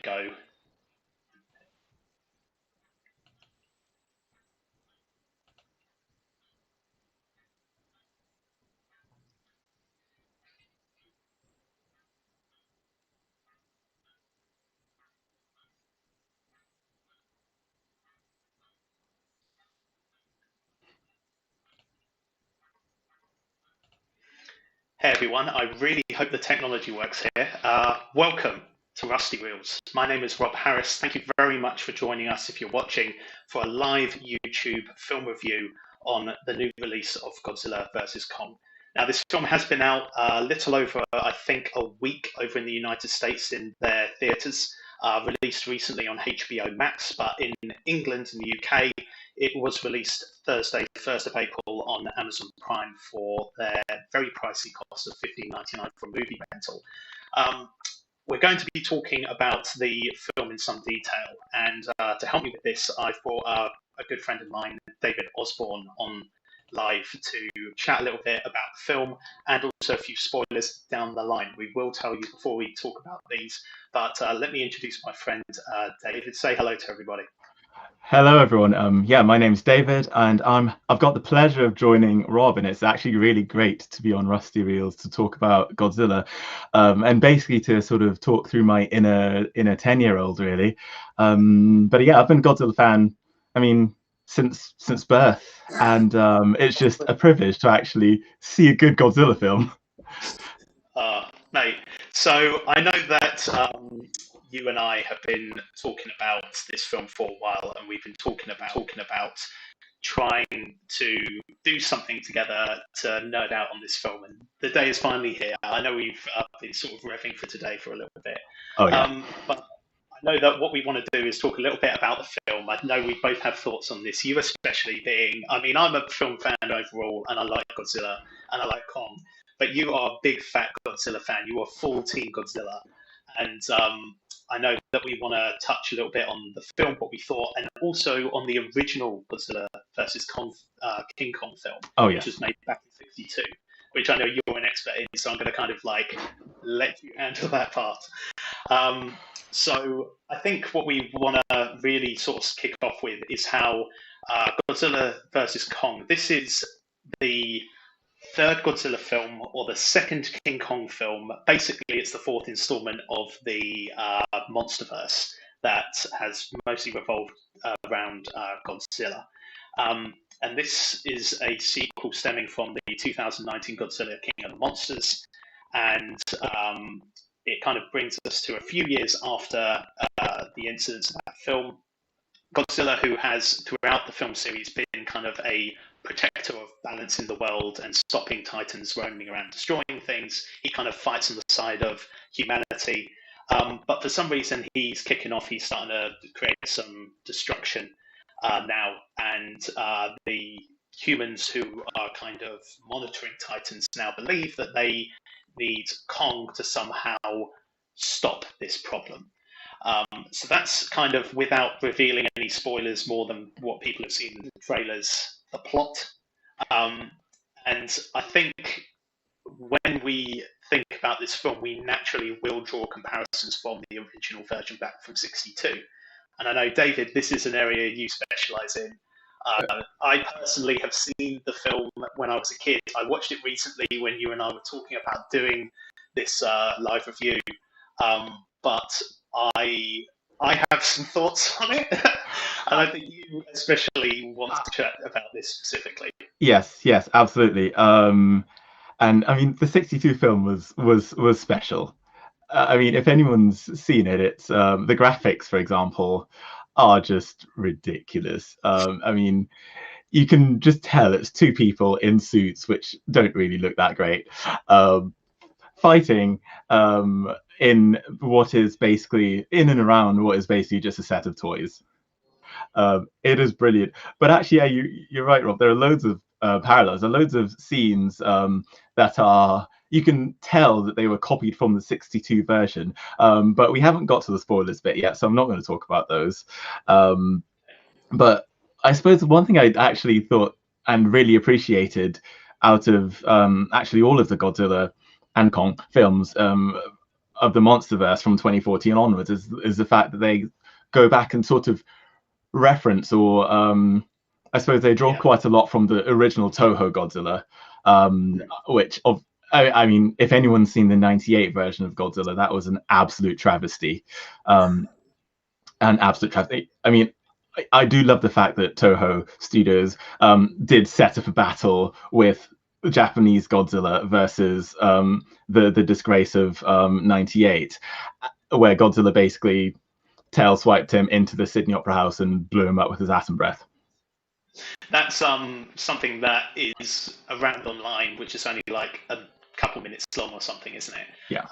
go. Hey everyone, I really hope the technology works here. Welcome to Rusty Reels. My name is Rob Harris. Thank you very much for joining us if you're watching for a live YouTube film review on the new release of Godzilla vs. Kong. Now, this film has been out a little over, I think, a week over in the United States in their theatres, released recently on HBO Max, but in England and the UK, it was released Thursday, 1st of April on Amazon Prime for their very pricey cost of $15.99 for a movie rental. We're going to be talking about the film in some detail, and to help me with this, I've brought a good friend of mine, David Osborne, on live to chat a little bit about the film and also a few spoilers down the line. We will tell you before we talk about these, but let me introduce my friend David. Say hello to everybody. Hello, everyone. Yeah, my name's David, and I've got the pleasure of joining Rob, and it's actually really great to be on Rusty Reels to talk about Godzilla, and basically to sort of talk through my inner 10-year-old, really. But yeah, I've been a Godzilla fan, I mean, since birth, and it's just a privilege to actually see a good Godzilla film. Mate, so I know that you and I have been talking about this film for a while, and we've been talking about trying to do something together to nerd out on this film. And the day is finally here. I know we've been sort of revving for today for a little bit, Oh yeah. but I know that what we want to do is talk a little bit about the film. I know we both have thoughts on this. You especially being, I mean, I'm a film fan overall, and I like Godzilla and I like Kong. But you are a big fat Godzilla fan. You are full team Godzilla, and I know that we want to touch a little bit on the film, what we thought, and also on the original Godzilla versus King Kong film, Oh which yes. was made back in '62. Which I know you're an expert in, so I'm going to kind of like let you handle that part. So I think what we want to really sort of kick off with is how Godzilla versus Kong. This is the third Godzilla film or the second King Kong film. Basically, it's the fourth installment of the MonsterVerse that has mostly revolved around Godzilla. And this is a sequel stemming from the 2019 Godzilla King of the Monsters. And it kind of brings us to a few years after the incidents of that film. Godzilla, who has throughout the film series been kind of a protector of balance in the world and stopping titans roaming around destroying things, he kind of fights on the side of humanity. But for some reason, he's kicking off. He's starting to create some destruction now, and the humans who are kind of monitoring titans now believe that they need Kong to somehow stop this problem. So that's kind of, without revealing any spoilers more than what people have seen in the trailers, the plot. And I think when we think about this film, we naturally will draw comparisons from the original version back from '62. And I know, David, this is an area you specialize in. I personally have seen the film when I was a kid. I watched it recently when you and I were talking about doing this live review. But I have some thoughts on it, and I think you especially want to chat about this specifically. Yes, absolutely. And I mean, the '62 film was special. I mean, if anyone's seen it, it's the graphics, for example, are just ridiculous. I mean, you can just tell it's two people in suits which don't really look that great, fighting in what is basically in and around what is basically just a set of toys. It is brilliant. But actually, yeah, you're right, Rob. There are loads of parallels. There are loads of scenes that are, you can tell that they were copied from the '62 version. But we haven't got to the spoilers bit yet, so I'm not going to talk about those. But I suppose one thing I actually thought and really appreciated out of actually all of the Godzilla and Kong films, the MonsterVerse from 2014 onwards is the fact that they go back and sort of reference, or I suppose they draw quite a lot from the original Toho Godzilla, which I mean, if anyone's seen the '98 version of Godzilla, that was an absolute travesty. An absolute travesty. I mean, I do love the fact that Toho Studios did set up a battle with Japanese Godzilla versus the disgrace of '98, where Godzilla basically tail swiped him into the Sydney Opera House and blew him up with his atom breath. That's something that is around online, which is only like a couple minutes long or something, isn't it? Yeah.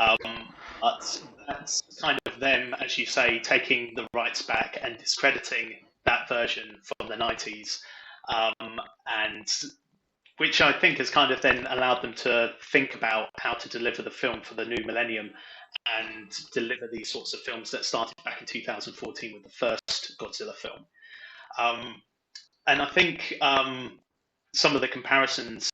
But that's kind of them, as you say, taking the rights back and discrediting that version from the 90s, and which I think has kind of then allowed them to think about how to deliver the film for the new millennium and deliver these sorts of films that started back in 2014 with the first Godzilla film. And I think some of the comparisons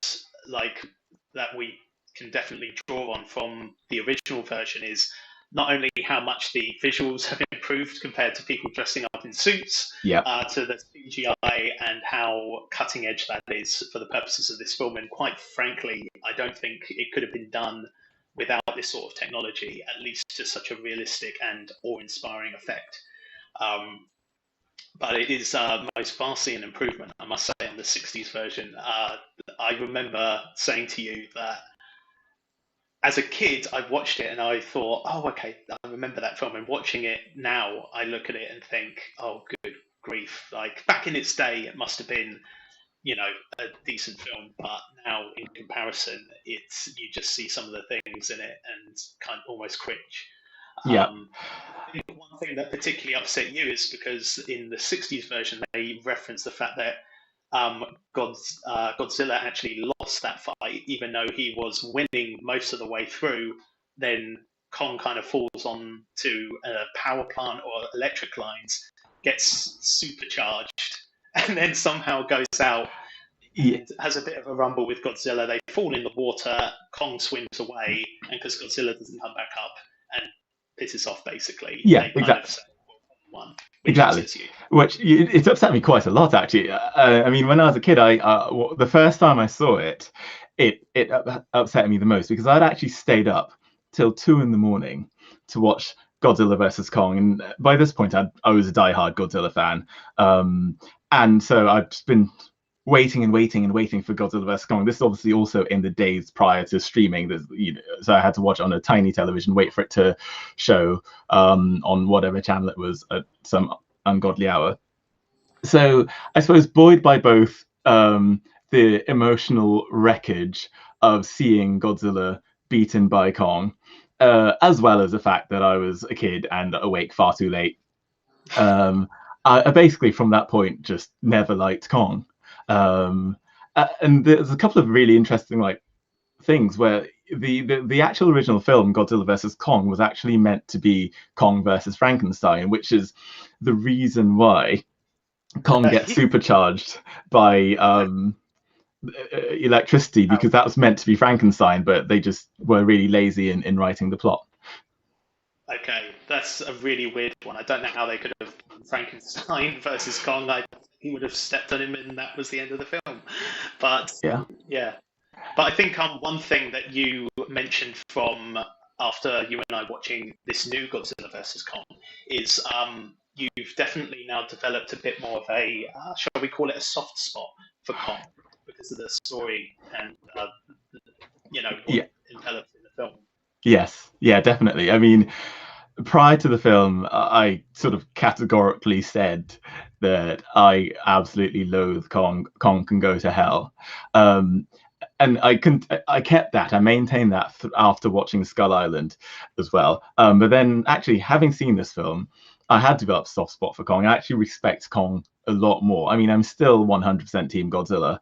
like that we can definitely draw on from the original version is not only how much the visuals have improved compared to people dressing up in suits, to the CGI and how cutting edge that is for the purposes of this film. And quite frankly, I don't think it could have been done without this sort of technology, at least to such a realistic and awe-inspiring effect. But it is most vastly an improvement, I must say, on the 60s version. I remember saying to you that as a kid, I watched it and I thought, oh, okay, I remember that film. And watching it now, I look at it and think, oh, good grief. Like, back in its day, it must have been, you know, a decent film. But now, in comparison, you just see some of the things in it and kind of almost cringe. Yeah. I think one thing that particularly upset you is because in the 60s version, they reference the fact that Godzilla actually lost that fight, even though he was winning most of the way through. Then Kong kind of falls on to a power plant or electric lines, gets supercharged, and then somehow goes out and has a bit of a rumble with Godzilla. They fall in the water, Kong swims away, and because Godzilla doesn't come back up and pisses off, basically. Yeah, they kind of say, one. Exactly, which it's upset me quite a lot, actually. I mean, when I was a kid, the first time I saw it, it upset me the most because I'd actually stayed up till 2 a.m. to watch Godzilla versus Kong, and by this point, I was a diehard Godzilla fan, and so I've just been waiting for Godzilla vs Kong. This is obviously also in the days prior to streaming. So I had to watch on a tiny television, wait for it to show on whatever channel it was at some ungodly hour. So I suppose buoyed by both the emotional wreckage of seeing Godzilla beaten by Kong, as well as the fact that I was a kid and awake far too late, I basically from that point just never liked Kong. And there's a couple of really interesting things where the actual original film Godzilla versus Kong was actually meant to be Kong versus Frankenstein, which is the reason why Kong gets supercharged by electricity, because that was meant to be Frankenstein, but they just were really lazy in writing the plot. Okay, that's a really weird one. I don't know how they could have Frankenstein versus Kong. He would have stepped on him and that was the end of the film. But yeah. But I think one thing that you mentioned from after you and I watching this new Godzilla versus Kong is you've definitely now developed a bit more of a, shall we call it a soft spot for Kong because of the story and, what enveloped in the film. Yes, yeah, definitely. I mean, prior to the film, I sort of categorically said that I absolutely loathe Kong. Kong can go to hell. And I kept that. I maintained that after watching Skull Island as well. But then actually having seen this film, I had developed a soft spot for Kong. I actually respect Kong a lot more. I mean, I'm still 100% Team Godzilla,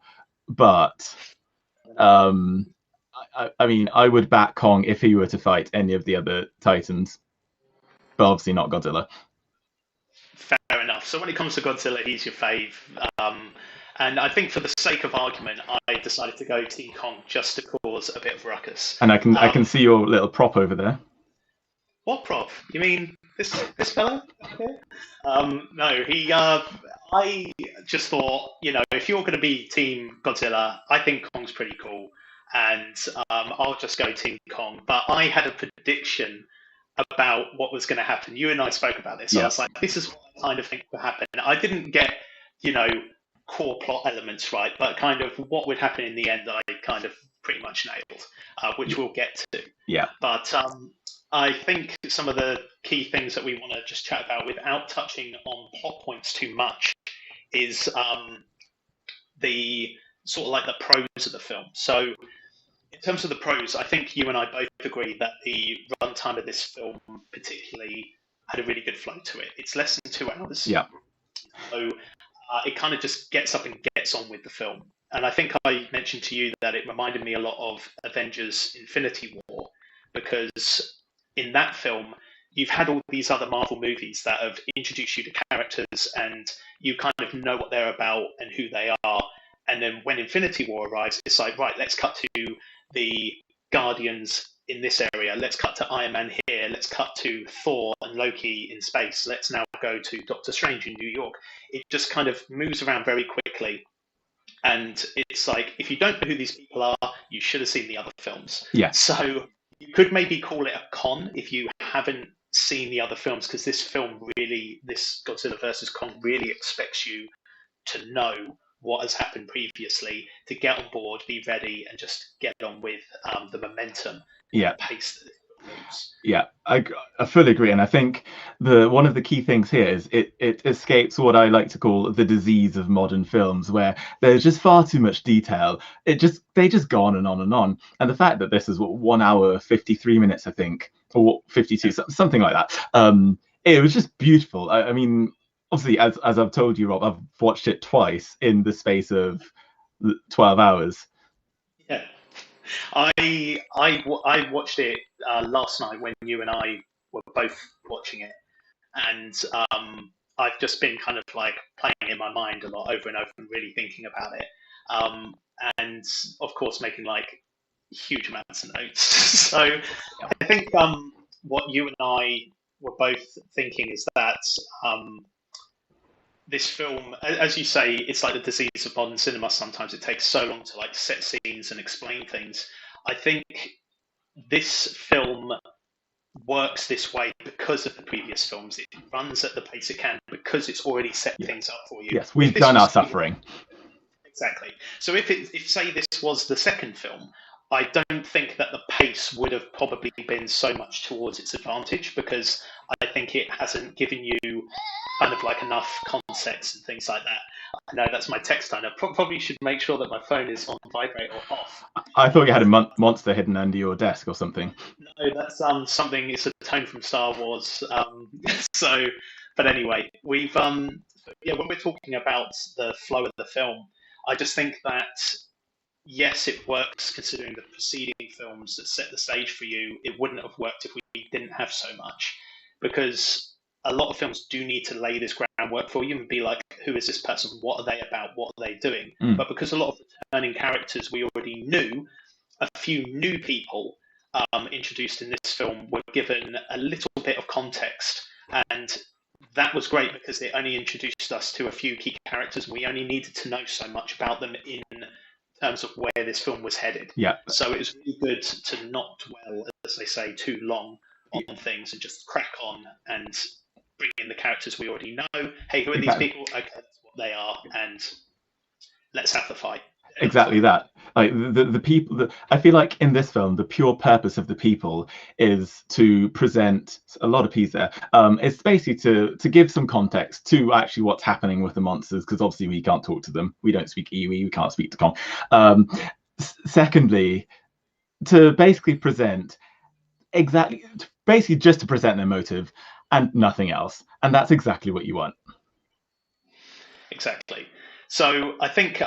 but I mean, I would back Kong if he were to fight any of the other Titans, but obviously not Godzilla. Fair enough. So when it comes to Godzilla, he's your fave. And I think for the sake of argument, I decided to go Team Kong just to cause a bit of ruckus. And I can see your little prop over there. What prof? You mean this fella? Okay. No, he. I just thought, if you're going to be Team Godzilla, I think Kong's pretty cool, and I'll just go Team Kong. But I had a prediction about what was going to happen. You and I spoke about this. So I Yeah, was like, this is what I kind of think will happen. I didn't get, you know, core plot elements right, but kind of what would happen in the end, I kind of pretty much nailed, which we'll get to. yeah, But I think some of the key things that we want to just chat about without touching on plot points too much is the sort of like the pros of the film. So, in terms of the pros, I think you and I both agree that the runtime of this film, particularly, had a really good flow to it. It's less than 2 hours, yeah, so it kind of just gets up and gets on with the film. And I think I mentioned to you that it reminded me a lot of Avengers Infinity War because in that film, you've had all these other Marvel movies that have introduced you to characters and you kind of know what they're about and who they are. And then when Infinity War arrives, it's like, right, let's cut to the Guardians in this area. Let's cut to Iron Man here. Let's cut to Thor and Loki in space. Let's now go to Doctor Strange in New York. It just kind of moves around very quickly. And it's like, if you don't know who these people are, you should have seen the other films. yeah, So you could maybe call it a con if you haven't seen the other films, because this film really, this Godzilla versus Kong really expects you to know what has happened previously, to get on board, be ready, and just get on with the momentum and yeah. the pace that it moves. Yeah, I fully agree, and I think the one of the key things here is it escapes what I like to call the disease of modern films, where there's just far too much detail. They just go on and on and on, and the fact that this is what 1 hour 53 minutes, I think, or 52, something like that. It was just beautiful. I mean, obviously, as I've told you, Rob, I've watched it twice in the space of 12 hours. Yeah. I watched it last night when you and I were both watching it, and I've just been kind of like playing in my mind a lot over and over and really thinking about it, um, and of course making like huge amounts of notes. So I think what you and I were both thinking is that this film, as you say, it's like the disease of modern cinema. Sometimes it takes so long to like set scenes and explain things. I think this film works this way because of the previous films. It runs at the pace it can because it's already set Yeah. things up for you. Yes, we've done our suffering. Exactly. So if say this was the second film, I don't think that the pace would have probably been so much towards its advantage because I think it hasn't given you kind of like enough context and things like that. I know that's my text tone. I probably should make sure that my phone is on vibrate or off. I thought you had a monster hidden under your desk or something. No, that's something. It's a tone from Star Wars. So, but anyway, we've yeah, when we're talking about the flow of the film, I just think that yes, it works considering the preceding films that set the stage for you. It wouldn't have worked if we didn't have so much, because a lot of films do need to lay this groundwork for you and be like, who is this person? What are they about? What are they doing? Mm. But because a lot of the turning characters we already knew, a few new people introduced in this film were given a little bit of context, and that was great because it only introduced us to a few key characters. And we only needed to know so much about them in terms of where this film was headed. Yeah. So it was really good to not dwell, as they say, too long on things and just crack on and bring in the characters we already know. Hey, who are these people? Okay, that's what they are, and let's have the fight. Exactly that. Like the people, I feel like in this film, the pure purpose of the people is to present a lot of P's there. It's basically to give some context to actually what's happening with the monsters, because obviously we can't talk to them. We don't speak Iwi. We can't speak to Kong. Secondly, to basically present basically just to present their motive and nothing else, and that's exactly what you want. Exactly. So I think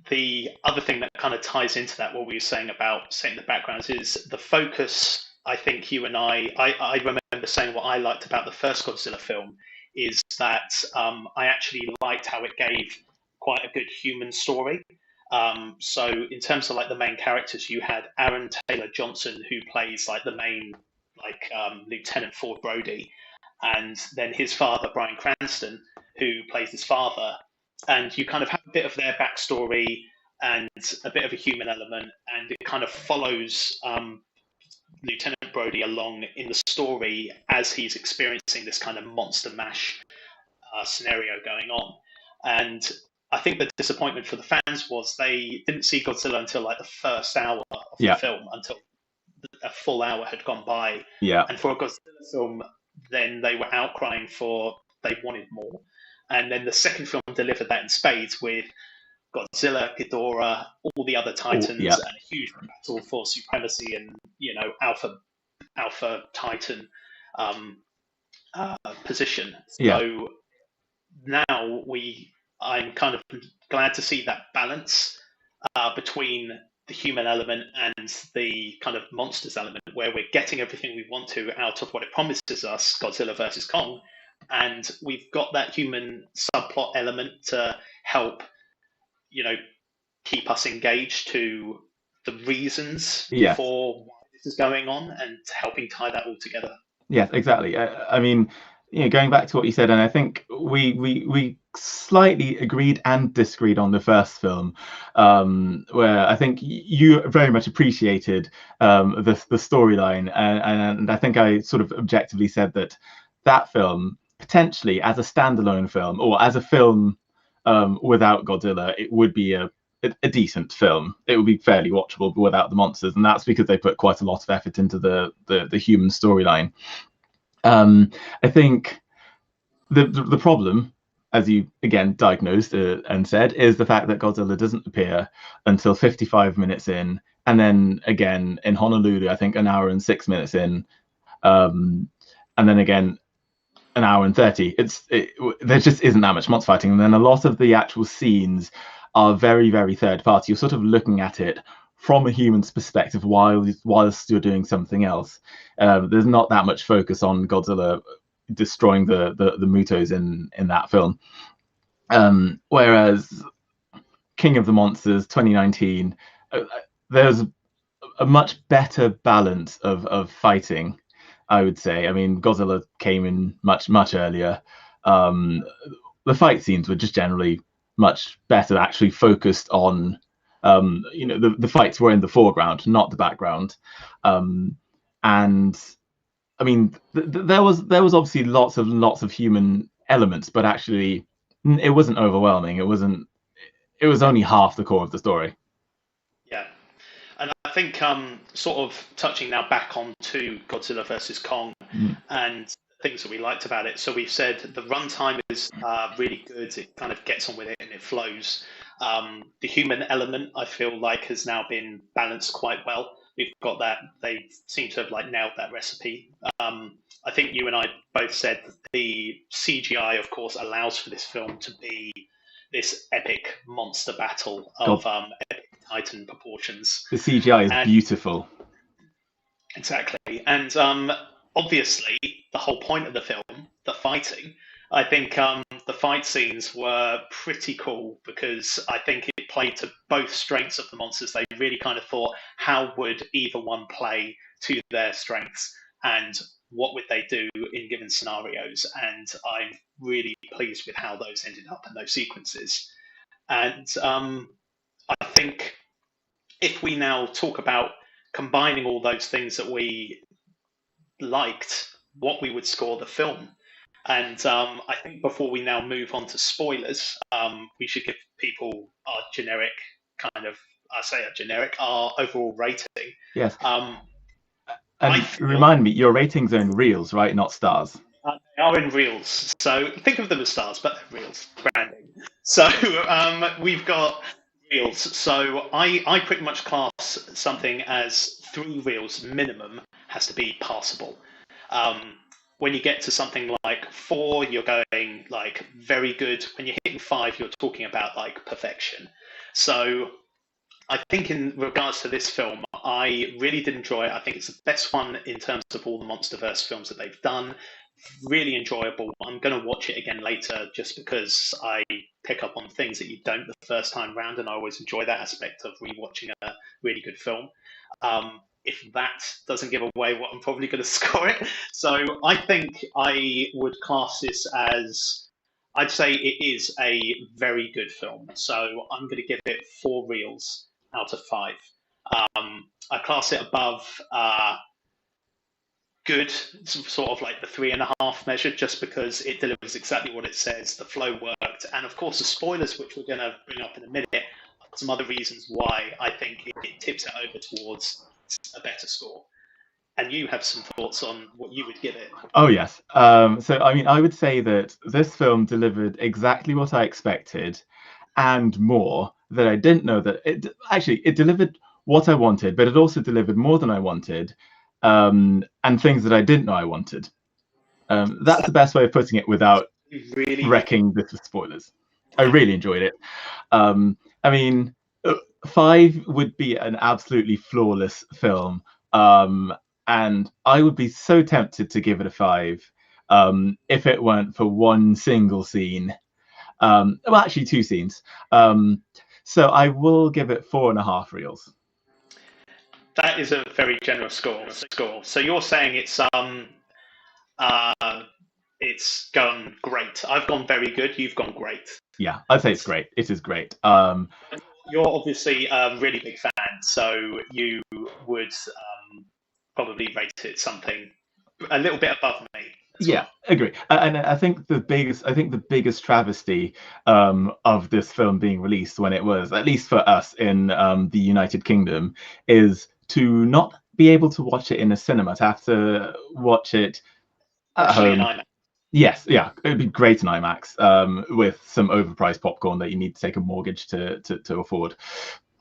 the other thing that kind of ties into that, what we were saying about setting the backgrounds, is the focus. I think you and I remember saying what I liked about the first Godzilla film is that I actually liked how it gave quite a good human story. So in terms of like the main characters, you had Aaron Taylor Johnson, who plays like the main like Lieutenant Ford Brody, and then his father Bryan Cranston, who plays his father, and you kind of have a bit of their backstory and a bit of a human element, and it kind of follows Lieutenant Brody along in the story as he's experiencing this kind of monster mash scenario going on. And I think the disappointment for the fans was they didn't see Godzilla until like the first hour of the film, until a full hour had gone by. Yeah. And for a Godzilla film, then they were outcrying for they wanted more. And then the second film delivered that in spades with Godzilla, Ghidorah, all the other Titans, and a huge battle for supremacy and Alpha Titan position. So now I'm kind of glad to see that balance between the human element and the kind of monsters element, where we're getting everything we want to out of what it promises us, Godzilla versus Kong, and we've got that human subplot element to help, keep us engaged to the reasons for why this is going on and helping tie that all together. Yes, exactly. I mean, going back to what you said, and I think we slightly agreed and disagreed on the first film, where I think you very much appreciated the storyline, and I think I sort of objectively said that film potentially as a standalone film or as a film without Godzilla, it would be a decent film. It would be fairly watchable, but without the monsters, and that's because they put quite a lot of effort into the human storyline. I think the problem, as you again diagnosed and said, is the fact that Godzilla doesn't appear until 55 minutes in, and then again in Honolulu, I think an hour and 6 minutes in, and then again an hour and 30. There just isn't that much monster fighting, and then a lot of the actual scenes are very, very third party. You're sort of looking at it from a human's perspective whilst you're doing something else. There's not that much focus on Godzilla destroying the Mutos in that film. Whereas King of the Monsters 2019, there's a much better balance of fighting, I would say. I mean, Godzilla came in much earlier. The fight scenes were just generally much better, actually focused on the fights were in the foreground, not the background. And I mean, there was obviously lots of human elements, but actually it wasn't overwhelming. It was only half the core of the story. Yeah. And I think sort of touching now back onto Godzilla versus Kong and things that we liked about it. So we've said the runtime is really good. It kind of gets on with it and it flows. The human element, I feel like, has now been balanced quite well. We've got that. They seem to have nailed that recipe. I think you and I both said that the CGI, of course, allows for this film to be this epic monster battle of epic Titan proportions. The CGI is beautiful. Exactly. And obviously, the whole point of the film, the fighting, I think the fight scenes were pretty cool because I think it played to both strengths of the monsters. They really kind of thought, how would either one play to their strengths and what would they do in given scenarios? And I'm really pleased with how those ended up in those sequences. And I think if we now talk about combining all those things that we liked, what we would score the film. And I think before we now move on to spoilers, we should give people our generic our overall rating. Yes. And remind me, your ratings are in reels, right? Not stars. They are in reels. So think of them as stars, but they're reels, branding. So we've got reels. So I pretty much class something as 3 reels minimum has to be passable. When you get to something like 4, you're going very good. When you're hitting 5, you're talking about perfection. So I think in regards to this film, I really did enjoy it. I think it's the best one in terms of all the MonsterVerse films that they've done. Really enjoyable. I'm going to watch it again later just because I pick up on things that you don't the first time round, and I always enjoy that aspect of rewatching a really good film. if that doesn't give away what I'm probably going to score it. So I think I would class this as, I'd say it is a very good film. So I'm going to give it 4 reels out of 5. I class it above good, sort of like the 3.5 measure, just because it delivers exactly what it says. The flow worked, and of course the spoilers, which we're going to bring up in a minute, are some other reasons why I think it tips it over towards a better score. And you have some thoughts on what you would give it. Oh yes. So I mean, I would say that this film delivered exactly what I expected, and more, that I didn't know that it delivered what I wanted, but it also delivered more than I wanted, and things that I didn't know I wanted. That's the best way of putting it without Really, wrecking this with spoilers. I really enjoyed it. I mean, 5 would be an absolutely flawless film, and I would be so tempted to give it a 5 if it weren't for one single scene. Well, actually, 2 scenes. So I will give it 4.5 reels. that is a very generous score. So you're saying it's gone great. I've gone very good. You've gone great. Yeah, I'd say it's great. It is great. You're obviously a really big fan, so you would probably rate it something a little bit above me. Yeah, agree. And I think the biggest travesty of this film being released when it was, at least for us in the United Kingdom, is to not be able to watch it in a cinema, to have to watch it at Especially in home. IMAX. Yes, yeah, it'd be great in IMAX with some overpriced popcorn that you need to take a mortgage to afford.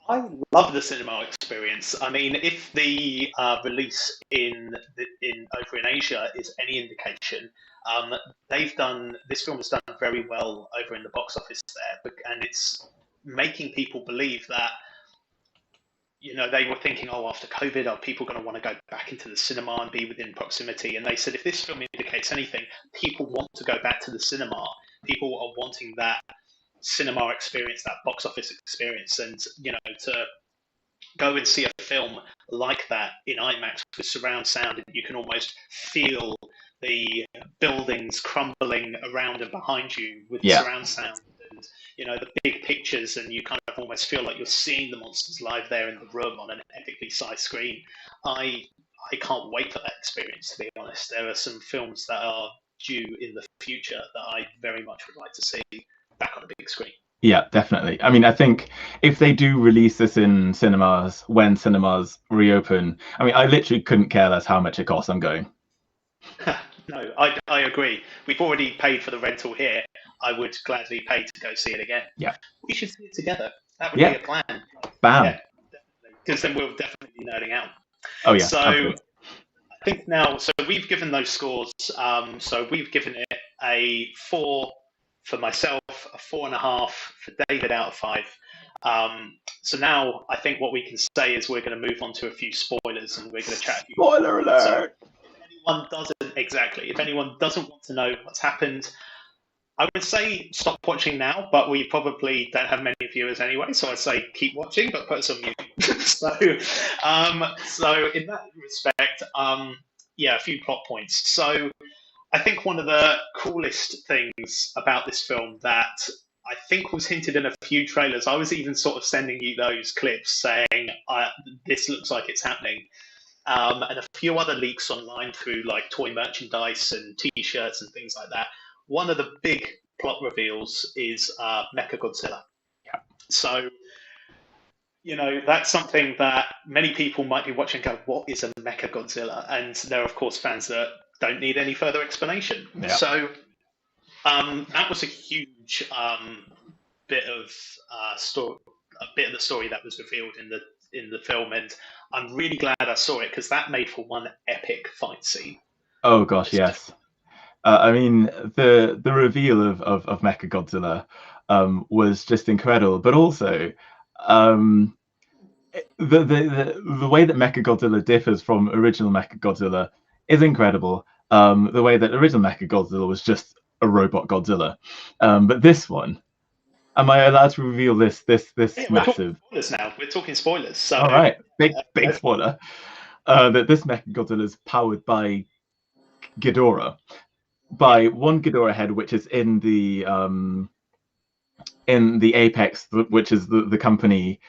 I love the cinema experience. I mean, if the release over in Asia is any indication, they've done this film has done very well over in the box office there, and it's making people believe that, you know, they were thinking, oh, after COVID, are people going to want to go back into the cinema and be within proximity? And they said, if this film indicates anything, people want to go back to the cinema. People are wanting that cinema experience, that box office experience, and, you know, to go and see a film like that in IMAX with surround sound, and you can almost feel the buildings crumbling around and behind you with surround sound, and, you know, the big pictures, and you kind of almost feel like you're seeing the monsters live there in the room on an epically sized screen. I can't wait for that experience, to be honest. There are some films that are due in the future that I very much would like to see back on a big screen. Yeah, definitely. I mean, I think if they do release this in cinemas when cinemas reopen, I mean, I literally couldn't care less how much it costs. I'm going. No, I agree. We've already paid for the rental here. I would gladly pay to go see it again. Yeah. We should see it together. That would be a plan. Bam. Yeah, because then we'll definitely be nerding out. Oh yeah. So absolutely. I think now, so we've given those scores. So we've given it a 4 for myself, a 4.5 for David out of 5. So now I think what we can say is we're going to move on to a few spoilers, and we're going to chat. Spoiler alert! So if anyone doesn't want to know what's happened, I would say stop watching now, but we probably don't have many viewers anyway, so I'd say keep watching, but put us on mute. So in that respect, a few plot points. So I think one of the coolest things about this film that I think was hinted in a few trailers, I was even sort of sending you those clips saying, this looks like it's happening. And a few other leaks online through like toy merchandise and T-shirts and things like that. One of the big plot reveals is Mechagodzilla. Yeah. So, you know, that's something that many people might be watching and go, what is a Mechagodzilla? And there are, of course, fans that don't need any further explanation. Yeah. So that was a huge bit of the story that was revealed in the film, and I'm really glad I saw it because that made for one epic fight scene. Oh gosh, yes. I mean, the reveal of Mechagodzilla was just incredible, but also the way that Mechagodzilla differs from original Mechagodzilla is incredible. The way that original Mechagodzilla was just a robot Godzilla, but this one, am I allowed to reveal this massive? We're talking spoilers now. We're talking spoilers. So all right, big spoiler. that this Mechagodzilla is powered by Ghidorah, by one Ghidorah head, which is in the Apex, which is the company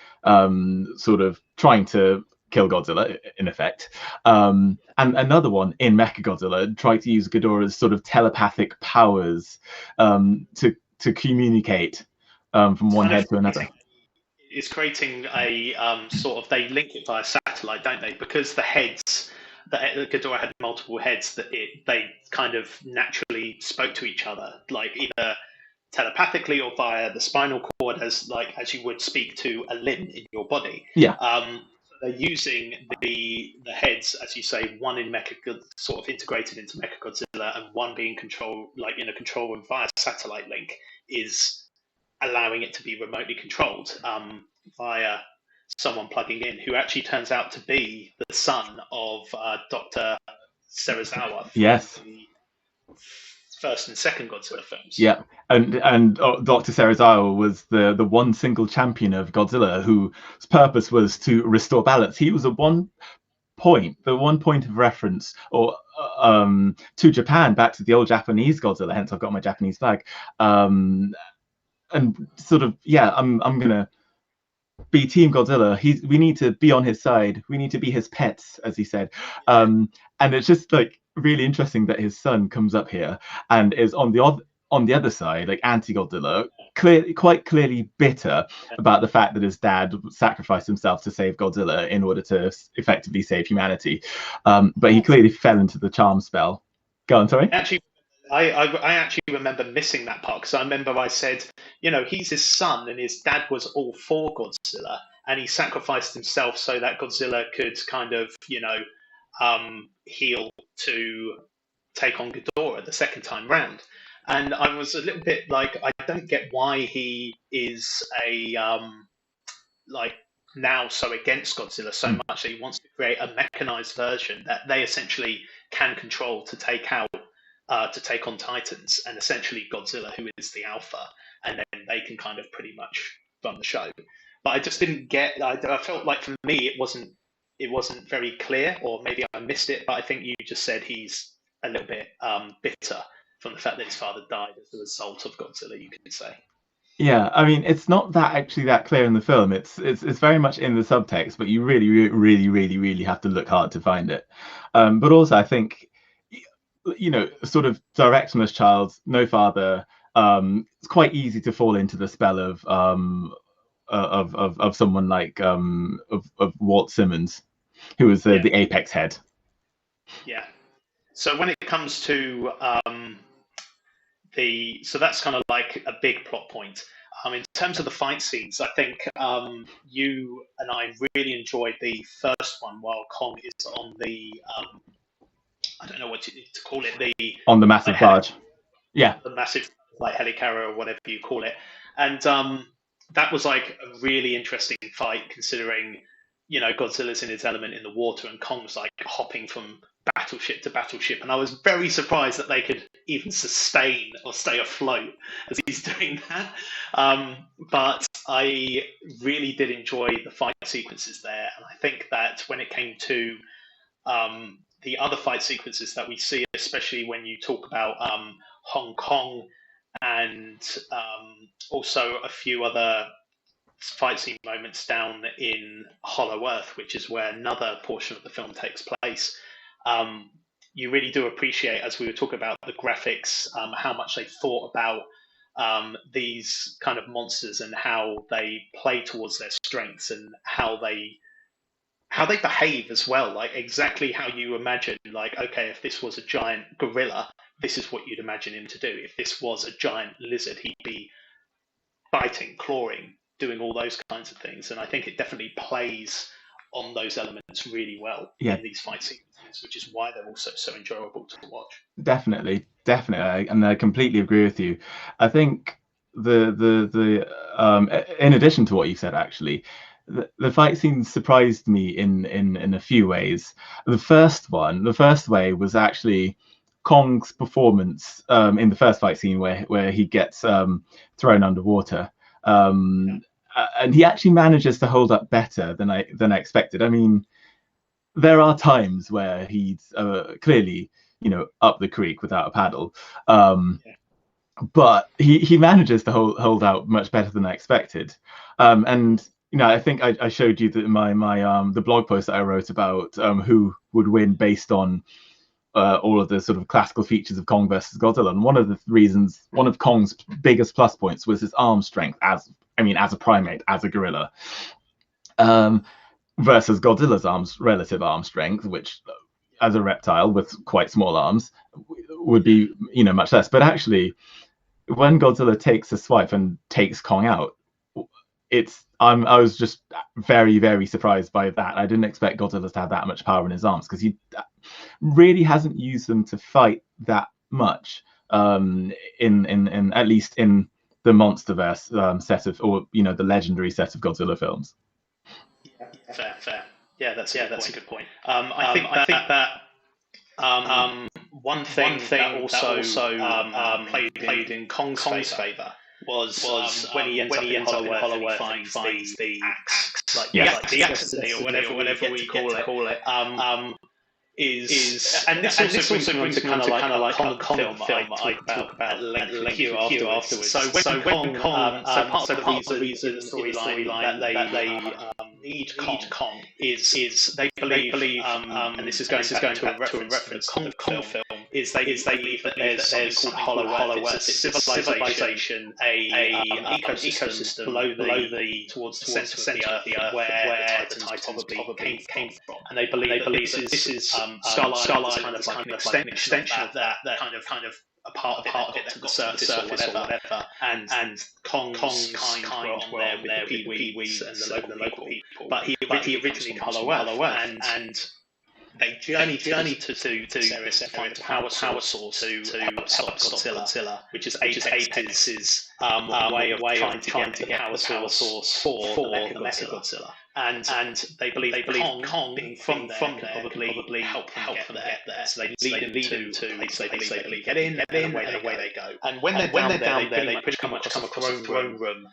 sort of trying to kill Godzilla in effect, and another one in Mechagodzilla trying to use Ghidorah's sort of telepathic powers to communicate from one head to another. It's creating a sort of, they link it via satellite, don't they? Because the heads, that Ghidorah had multiple heads, that they kind of naturally spoke to each other, like either telepathically or via the spinal cord, as you would speak to a limb in your body. Yeah. They're using the heads, as you say, one in sort of integrated into Mechagodzilla, and one being controlled, like in a control room via satellite link, is allowing it to be remotely controlled via someone plugging in, who actually turns out to be the son of Dr. Serizawa from the first and second Godzilla films. Yeah, and Dr. Serizawa was the one single champion of Godzilla whose purpose was to restore balance. He was the one point of reference, or to Japan, back to the old Japanese Godzilla. Hence, I've got my Japanese flag. And sort of, yeah, I'm gonna be Team Godzilla. We need to be on his side. We need to be his pets, as he said. And it's just like really interesting that his son comes up here and is on the other side, like anti-Godzilla, quite clearly bitter about the fact that his dad sacrificed himself to save Godzilla in order to effectively save humanity. But he clearly fell into the charm spell. Go on, sorry. Actually, I actually remember missing that part, because I remember I said, he's his son and his dad was all for Godzilla, and he sacrificed himself so that Godzilla could kind of, heal to take on Ghidorah the second time round. And I was a little bit like, I don't get why he is now so against Godzilla so much that he wants to create a mechanized version that they essentially can control to take on Titans, and essentially Godzilla, who is the alpha, and then they can kind of pretty much run the show. But I just didn't get. I felt like for me it wasn't very clear, or maybe I missed it. But I think you just said he's a little bit bitter from the fact that his father died as a result of Godzilla, you could say. Yeah, I mean, it's not actually that clear in the film. It's very much in the subtext, but you really have to look hard to find it. But also, I think, sort of directionless child, no father. It's quite easy to fall into the spell of someone like of Walt Simmons, who was the Apex head. Yeah. So when it comes to so that's kind of like a big plot point. In terms of the fight scenes, I think you and I really enjoyed the first one while Kong is on the I don't know what to call it, on the massive barge. Yeah, the massive helicarrier or whatever you call it, and that was like a really interesting fight, considering Godzilla's in his element in the water and Kong's like hopping from battleship to battleship, and I was very surprised that they could even sustain or stay afloat as he's doing that. But I really did enjoy the fight sequences there, and I think that when it came to the other fight sequences that we see, especially when you talk about Hong Kong and also a few other fight scene moments down in Hollow Earth, which is where another portion of the film takes place, you really do appreciate, as we were talking about the graphics, how much they thought about these kind of monsters and how they play towards their strengths and how they behave as well, like exactly how you imagine, like, okay, if this was a giant gorilla, this is what you'd imagine him to do. If this was a giant lizard, he'd be biting, clawing, doing all those kinds of things. And I think it definitely plays on those elements really well in these fight sequences, which is why they're also so enjoyable to watch. Definitely, and I completely agree with you. I think the in addition to what you said, actually, the fight scenes surprised me in a few ways. The first way was actually Kong's performance in the first fight scene where he gets thrown underwater, and he actually manages to hold up better than I expected. I mean, there are times where he's clearly, up the creek without a paddle. But he manages to hold out much better than I expected. And I think I showed you that my the blog post that I wrote about who would win based on all of the sort of classical features of Kong versus Godzilla. And one of Kong's biggest plus points was his arm strength as a primate, as a gorilla, versus Godzilla's relative arm strength, which as a reptile with quite small arms would be much less. But actually, when Godzilla takes a swipe and takes Kong out, I was just very, very surprised by that. I didn't expect Godzilla to have that much power in his arms, because he really hasn't used them to fight that much in at least in the MonsterVerse set of, or the legendary set of Godzilla films. Yeah, fair. Yeah, that's a good point. I think that one thing that also played in Kong's favour was when he ends up in Hollow Earth and he finds the axe, like the axe or whatever we call it. And this also brings to kind of like Kong film I talk about later afterwards. So when Kong, part of the reason in the storyline that they need Kong is they believe, and this is going to a reference to the Kong film, is they believe that there's something called Hollow Earth. It's a civilization, a ecosystem below the towards the centre of the Earth where the Titans probably came from, and they believe this is Star Island is kind of like an extension of that kind of a part of it to the surface or whatever, and Kong's kind were on there with the Peewees and the local people. But he originally comes from Hollow Earth, and they journey to this power source to help Godzilla, which is Apex's way of trying to get power source for the Mechagodzilla. And they believe Kong being from there can probably help them get there. So they lead him to they believe get in, and away they go. And when they're down there, they pretty much come across a throne room,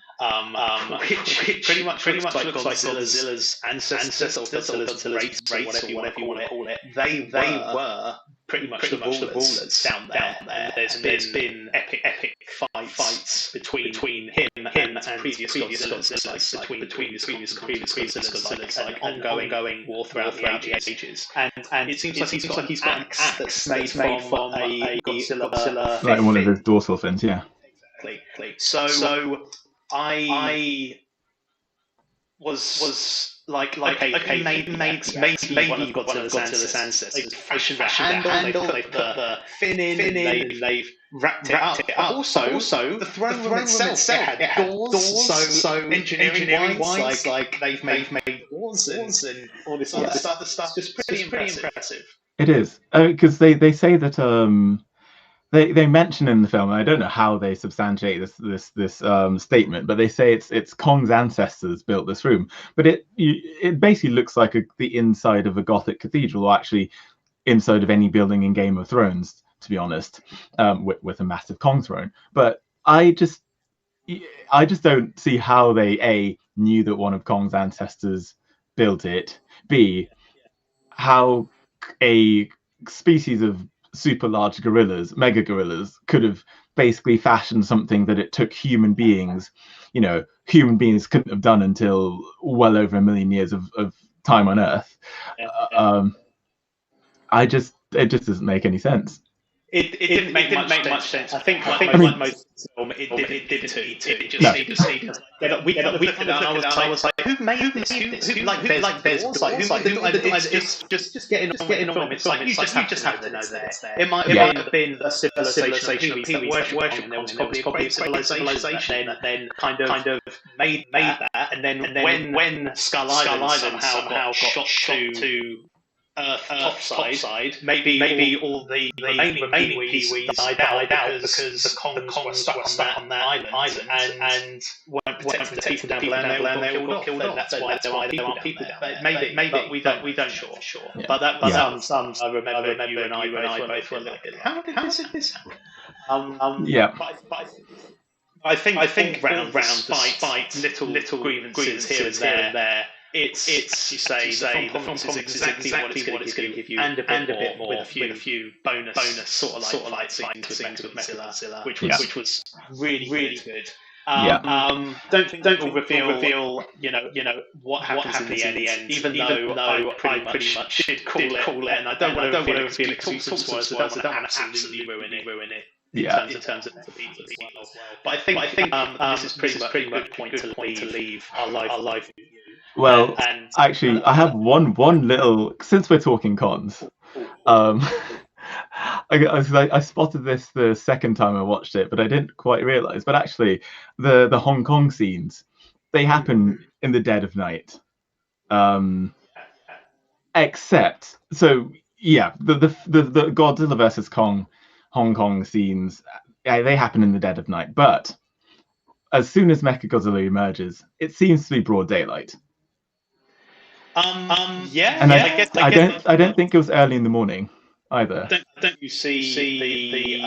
which pretty much looks like Godzilla's ancestors or Godzilla's race, or whatever you want to call it. They were pretty much the rulers down there. And there's been epic fights between him and previous Godzillas, between the previous Godzillas, like ongoing war throughout the ages. And it seems like he's got an axe that's made from a Godzilla, like one of his dorsal fins, yeah. Exactly. So I was like okay, maybe one of Godzilla's ancestors fashioned the handle, they put the fin in, and they've wrapped it up. Also, the throne room itself had doors, so engineering wise, like they've made doors and all this other stuff. Just pretty impressive. It is, because they say that they mention in the film, and I don't know how they substantiate this statement, but they say it's Kong's ancestors built this room. But it basically looks like the inside of a Gothic cathedral, or actually inside of any building in Game of Thrones, to be honest, with a massive Kong throne. But I just don't see how they knew that one of Kong's ancestors built it. B, how a species of super large gorillas, mega gorillas, could have basically fashioned something that it took human beings couldn't have done until well over 1 million years of time on Earth. It just doesn't make any sense. It didn't make much sense. I think like most film, it did to me too. It just we looked at it, and I was like, who made this? Who like there's just getting on. It's like you just have to know there. It might have been a civilization of people that worship, and there was probably a civilization that then kind of made that, and then when Skull Island somehow got shot to Earth topside, maybe all the remaining Peewees died out because the Kongs were stuck on that island and weren't protecting the people down below, and they all got killed off. That's why there aren't people there. Maybe we don't sure. Yeah. But I remember you and I both were like, how did this happen? But I think round despite little grievances here and there, it's as you say, the film promises exactly what it's going to give you, and a bit more, with a few bonus sort of fight scenes with Godzilla, which was really good. Don't think we'll reveal what happens in the end, even though I pretty much did call it, and I don't want to reveal it because we talked spoilers. I don't want to absolutely ruin it. In terms of the people as well. But I think this is pretty much a good point to leave our live. Well, and actually, I have one little, since we're talking cons. I spotted this the second time I watched it, but I didn't quite realize. But actually, the Hong Kong scenes, they happen in the dead of night. Except, so yeah, the Godzilla versus Kong Hong Kong scenes, they happen in the dead of night. But as soon as Mechagodzilla emerges, it seems to be broad daylight. Yeah, and I don't think it was early in the morning either. Don't you see the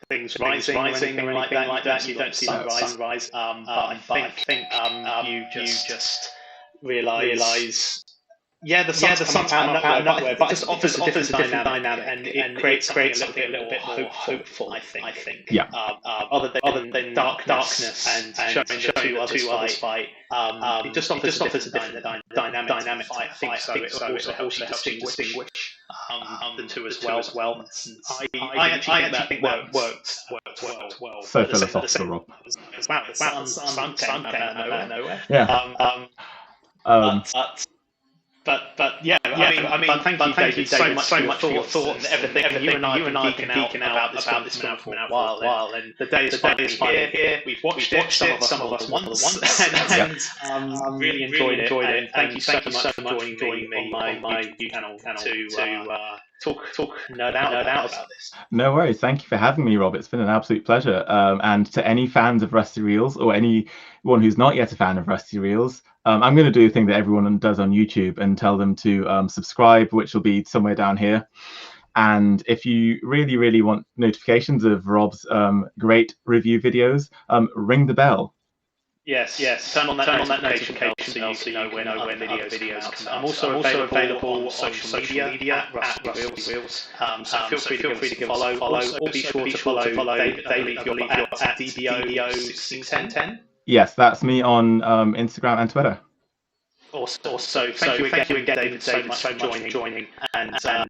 things rising or anything like that? You don't see sunrise. But I think you just realise. Yeah, the sun's come out of nowhere, but it just offers a different dynamic, and it creates something a little bit more hopeful. I think. Yeah. Other than darkness and showing the two others fight, it just offers a different dynamic. I think so. It also helps distinguish the two as well. I actually think that worked well. So philosophical, Rob. Wow, the sun came out of nowhere. Yeah. But yeah, I mean, thank you so much for your thoughts and everything. You and I have been geeking out about this film for a while, and the day is finally here. We've watched it, some of us once, and really enjoyed it. And thank you so much for joining me on my YouTube channel to talk nerd out about this. No worries. Thank you for having me, Rob. It's been an absolute pleasure. And to any fans of Rusty Reels, or anyone who's not yet a fan of Rusty Reels, I'm going to do a thing that everyone does on YouTube and tell them to subscribe, which will be somewhere down here. And if you really want notifications of Rob's great review videos, ring the bell. Yes. Turn on that notification bell so you know when videos come out. I'm also available on social media at Rusty Reels. So feel free to give us a follow. Or be sure to follow David at DBO1610. Yes, that's me on Instagram and Twitter. Also, thank you again, David, so much for joining. And